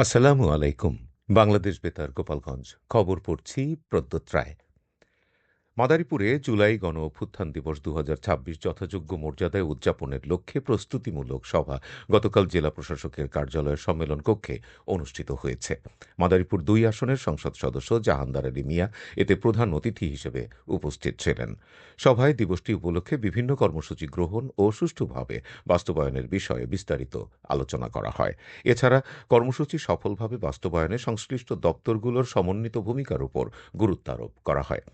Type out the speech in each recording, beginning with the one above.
আসসালামু আলাইকুম। বাংলাদেশ বেতার গোপালগঞ্জ। খবর পড়ছি প্রদ্যোৎ রায়। মাদারীপুরে জুলাই গণ অভ্যুত্থান দিবস ২০২৬ যথাযোগ্য মর্যাদায় উদযাপনের লক্ষ্যে প্রস্তুতিমূলক সভা গতকাল জেলা প্রশাসকের কার্যালয়ের সম্মেলন কক্ষে অনুষ্ঠিত হয়েছে। মাদারীপুর ২ আসনের সংসদ সদস্য জাহানদার আলী মিয়া এতে প্রধান অতিথি হিসেবে উপস্থিত ছিলেন। সভায় দিবসটি উপলক্ষে বিভিন্ন কর্মসূচি গ্রহণ ও সুষ্ঠুভাবে বাস্তবায়নের বিষয়ে বিস্তারিত আলোচনা করা হয়। এছাড়া কর্মসূচি সফলভাবে বাস্তবায়নে সংশ্লিষ্ট দপ্তরগুলোর সমন্বিত ভূমিকার উপর গুরুত্ব আরোপ করা হয়।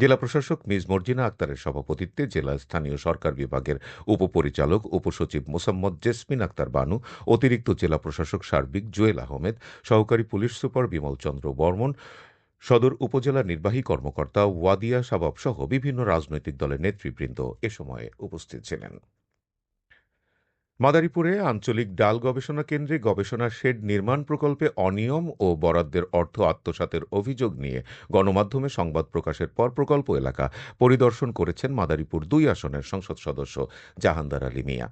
জেলা প্রশাসক মিস মর্জিনা আক্তারের সভাপতিত্বে জেলা স্থানীয় সরকার বিভাগের উপপরিচালক উপসচিব মোসাম্মদ জেসমিন আক্তার বানু, অতিরিক্ত জেলা প্রশাসক সার্বিক জুয়েল আহমেদ, সহকারী পুলিশ সুপার বিমল চন্দ্র বর্মন, সদর উপজেলা নির্বাহী কর্মকর্তা ওয়াদিয়া সাবাব সহ বিভিন্ন রাজনৈতিক দলের নেতৃবৃন্দ এ সময়ে উপস্থিত ছিলেন। মাদারীপুরে আঞ্চলিক ডাল গবেষণা কেন্দ্রে গবেষণা শেড নির্মাণ প্রকল্পে অনিয়ম ও বরাদ্দের অর্থ আত্মসাতের অভিযোগ নিয়ে গণমাধ্যমে সংবাদ প্রকাশের পর প্রকল্প এলাকা পরিদর্শন করেছেন মাদারীপুর ২ আসনের সংসদ সদস্য জাহানদার আলী মিয়া।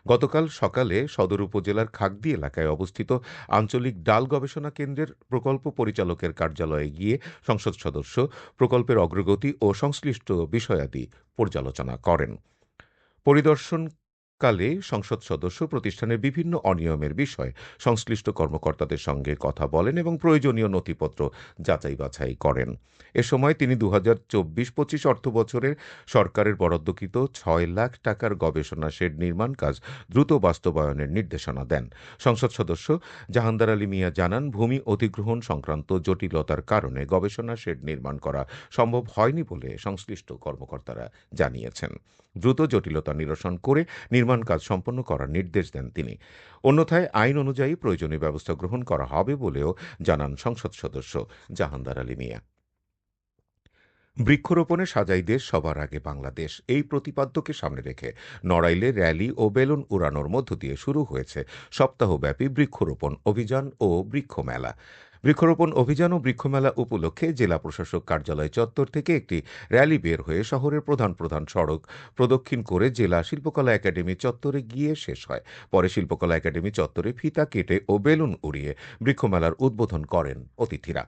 গতকাল সকালে সদর উপজেলার খাগদি এলাকায় অবস্থিত আঞ্চলিক ডাল গবেষণা কেন্দ্রের প্রকল্প পরিচালকের কার্যালয়ে গিয়ে সংসদ সদস্য প্রকল্পের অগ্রগতি ও সংশ্লিষ্ট বিষয়াদি পর্যালোচনা করেন। পরিদর্শনকালে সংসদ সদস্য প্রতিষ্ঠানের বিভিন্ন অনিয়মের বিষয়ে সংশ্লিষ্ট কর্মকর্তাদের সঙ্গে কথা বলেন এবং প্রয়োজনীয় নথিপত্র যাচাই বাছাই করেন। এ সময় তিনি ২০২৪-২৫ অর্থবছরের সরকারের বরাদ্দকৃত ৬ লাখ টাকার গবেষণা শেড নির্মাণ কাজ দ্রুত বাস্তবায়নের নির্দেশনা দেন। সংসদ সদস্য জাহানদার আলী মিয়া জানান, ভূমি অধিগ্রহণ সংক্রান্ত জটিলতার কারণে গবেষণা শেড নির্মাণ করা সম্ভব হয়নি বলে সংশ্লিষ্ট কর্মকর্তারা জানিয়েছেন। দ্রুত জটিলতা নিরসন করে নির্মাণ কাজ সম্পন্ন করার নির্দেশ দেন তিনি। অন্যথায় আইন অনুযায়ী প্রয়োজনীয় ব্যবস্থা গ্রহণ করা হবে বলেও জানান সংসদ সদস্য জাহানদার আলী মিয়া। বৃক্ষরোপণে সাজাই দেশ, সবার আগে বাংলাদেশ, এই প্রতিপাদ্যকে সামনে রেখে নড়াইলে র্যালি ও বেলুন উড়ানোর মধ্য দিয়ে শুরু হয়েছে সপ্তাহব্যাপী বৃক্ষরোপণ অভিযান ও বৃক্ষমেলা। বৃক্ষরোপণ অভিযান ও বৃক্ষমেলা উপলক্ষে জেলা প্রশাসক কার্যালয় চত্বর থেকে একটি র্যালি বের হয়ে শহরের প্রধান প্রধান সড়ক প্রদক্ষিণ করে জেলা শিল্পকলা একাডেমি চত্বরে গিয়ে শেষ হয়। পরে শিল্পকলা একাডেমি চত্বরে ফিতা কেটে ও বেলুন উড়িয়ে বৃক্ষমেলার উদ্বোধন করেন অতিথিরা।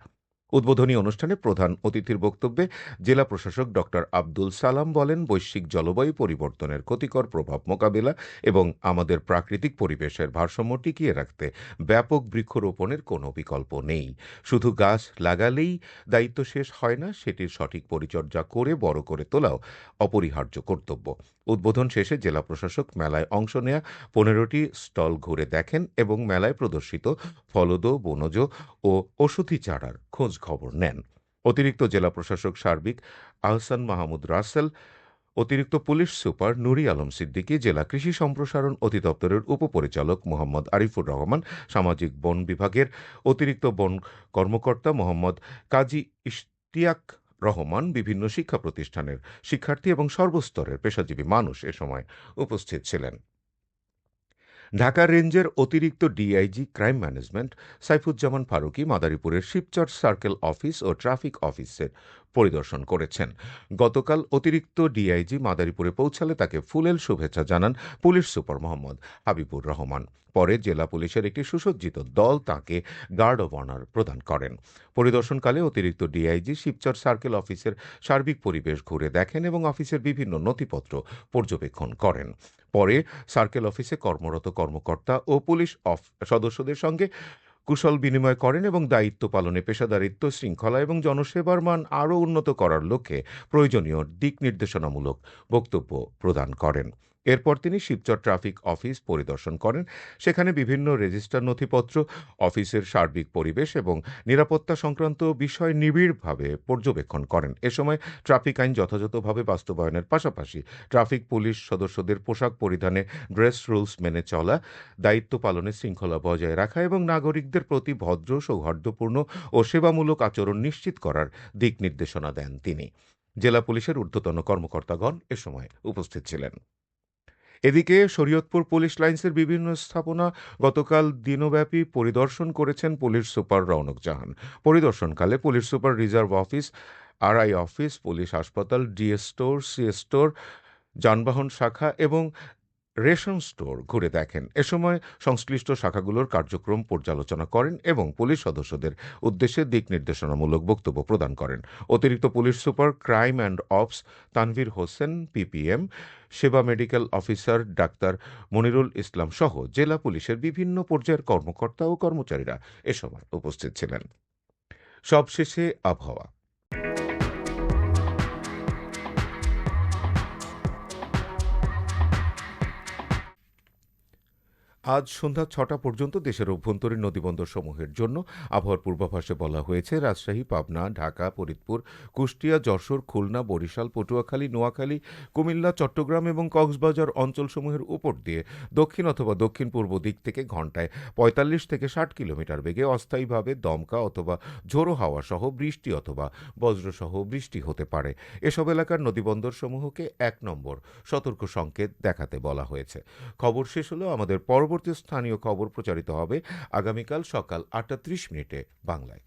উদ্বোধনী অনুষ্ঠানে প্রধান অতিথির বক্তব্যে জেলা প্রশাসক ড আব্দুল সালাম বলেন, বৈশ্বিক জলবায়ু পরিবর্তনের ক্ষতিকর প্রভাব মোকাবিলা এবং আমাদের প্রাকৃতিক পরিবেশের ভারসাম্য টিকিয়ে রাখতে ব্যাপক বৃক্ষরোপণের কোনো বিকল্প নেই। শুধু গাছ লাগালেই দায়িত্ব শেষ হয় না, সেটির সঠিক পরিচর্যা করে বড় করে তোলাও অপরিহার্য কর্তব্য। উদ্বোধন শেষে জেলা প্রশাসক মেলায় অংশ নেয়া ১৫টি স্টল ঘুরে দেখেন এবং মেলায় প্রদর্শিত ফলদ, বনজ ও ওষুধি চারার খোঁজ খবর নেন। অতিরিক্ত জেলা প্রশাসক সার্বিক আহসান মাহমুদ রাসেল, অতিরিক্ত পুলিশ সুপার নুরি আলম সিদ্দিকী, জেলা কৃষি সম্প্রসারণ অধিদপ্তরের উপপরিচালক মোহাম্মদ আরিফুর রহমান, সামাজিক বন বিভাগের অতিরিক্ত বন কর্মকর্তা মোহাম্মদ কাজী ইশতিয়াক রহমান, বিভিন্ন শিক্ষা প্রতিষ্ঠানের শিক্ষার্থী এবং সর্বস্তরের পেশাজীবী মানুষ এ সময় উপস্থিত ছিলেন। ঢাকা রেঞ্জের অতিরিক্ত DIG crime management Saifuzzaman Faruki মাদারীপুরের শিবচর সার্কেল অফিস ও ট্রাফিক অফিসের পরিদর্শন করেছেন। গতকাল অতিরিক্ত ডিআইজি মাদারীপুরে পৌঁছালে তাকে ফুলেল শুভেচ্ছা জানান পুলিশ সুপার মোহাম্মদ হাবিবুর রহমান। পরে জেলা পুলিশের একটি সুসজ্জিত দল তাঁকে গার্ড অব অনার প্রদান করেন। পরিদর্শনকালে অতিরিক্ত ডিআইজি শিবচর সার্কেল অফিসের সার্বিক পরিবেশ ঘুরে দেখেন এবং অফিসের বিভিন্ন নথিপত্র পর্যবেক্ষণ করেন। পরে সার্কেল অফিসে কর্মরত কর্মকর্তা ও পুলিশ সদস্যদের সঙ্গে কুশল বিনিময় করেন এবং দায়িত্ব পালনে পেশাদারিত্ব, শৃঙ্খলা এবং জনসেবার মান আরও উন্নত করার লক্ষ্যে প্রয়োজনীয় দিক নির্দেশনামূলক বক্তব্য প্রদান করেন। এরপর তিনি শিবচর ট্রাফিক অফিস পরিদর্শন করেন। সেখানে বিভিন্ন রেজিস্টার নথিপত্র, অফিসের সার্বিক পরিবেশ এবং নিরাপত্তা সংক্রান্ত বিষয় নিবিড়ভাবে পর্যবেক্ষণ করেন। এ সময় ট্রাফিক আইন যথাযথভাবে বাস্তবায়নের পাশাপাশি ট্রাফিক পুলিশ সদস্যদের পোশাক পরিধানে, ড্রেস রুলস মেনে চলা, দায়িত্ব পালনে শৃঙ্খলা বজায় রাখা এবং নাগরিকদের প্রতি ভদ্র, সৌহার্দ্যপূর্ণ ও সেবামূলক আচরণ নিশ্চিত করার দিক নির্দেশনা দেন তিনি। জেলা পুলিশের ঊর্ধ্বতন কর্মকর্তাগণ এ সময় উপস্থিত ছিলেন। এদিকে শরীয়তপুর পুলিশ লাইন্সের বিভিন্ন স্থাপনা গতকাল দিনব্যাপী পরিদর্শন করেছেন পুলিশ সুপার রওনক জাহান। পরিদর্শনকালে police super reserve office, RI office, police হাসপাতাল, ডিএস স্টোর, সিএস স্টোর, যানবাহন শাখা এবং রেশন স্টোর ঘুরে দেখেন। এ সময় সংশ্লিষ্ট শাখাগুলোর কার্যক্রম পর্যালোচনা করেন এবং পুলিশ সদস্যদের উদ্দেশ্যে দিক নির্দেশনামূলক বক্তব্য প্রদান করেন। অতিরিক্ত police super crime and ops Tanvir Hossain PPM, সেবা medical officer doctor Monirul Islam সহ জেলা পুলিশের বিভিন্ন পর্যায়ের কর্মকর্তা ও কর্মচারীরা এ সময় উপস্থিত ছিলেন। সবশেষে আবহাওয়া। আজ সন্ধ্যা ৬টা পর্যন্ত দেশের অভ্যন্তরীণ নদীবন্দরসমূহের জন্য আবহাওয়ার পূর্বাভাসে বলা হয়েছে রাজশাহী, পাবনা, ঢাকা, ফরিদপুর, কুষ্টিয়া, যশোর, খুলনা, বরিশাল, পটুয়াখালী, নোয়াখালী, কুমিল্লা, চট্টগ্রাম এবং কক্সবাজার অঞ্চলসমূহের উপর দিয়ে দক্ষিণ অথবা দক্ষিণ-পূর্ব দিক থেকে ঘণ্টায় ৪৫ থেকে ৬০ কিলোমিটার বেগে অস্থায়ীভাবে দমকা অথবা ঝোড়ো হাওয়া সহ বৃষ্টি অথবা বজ্রসহ বৃষ্টি হতে পারে। এসব এলাকার নদীবন্দরসমূহকে ১ নম্বর সতর্ক সংকেত দেখাতে বলা হয়েছে। খবর শেষ হলো। আমাদের পরবর্তী স্থানীয় খবর প্রচারিত হবে আগামীকাল সকাল ৮টা ৩০ মিনিটে বাংলায়।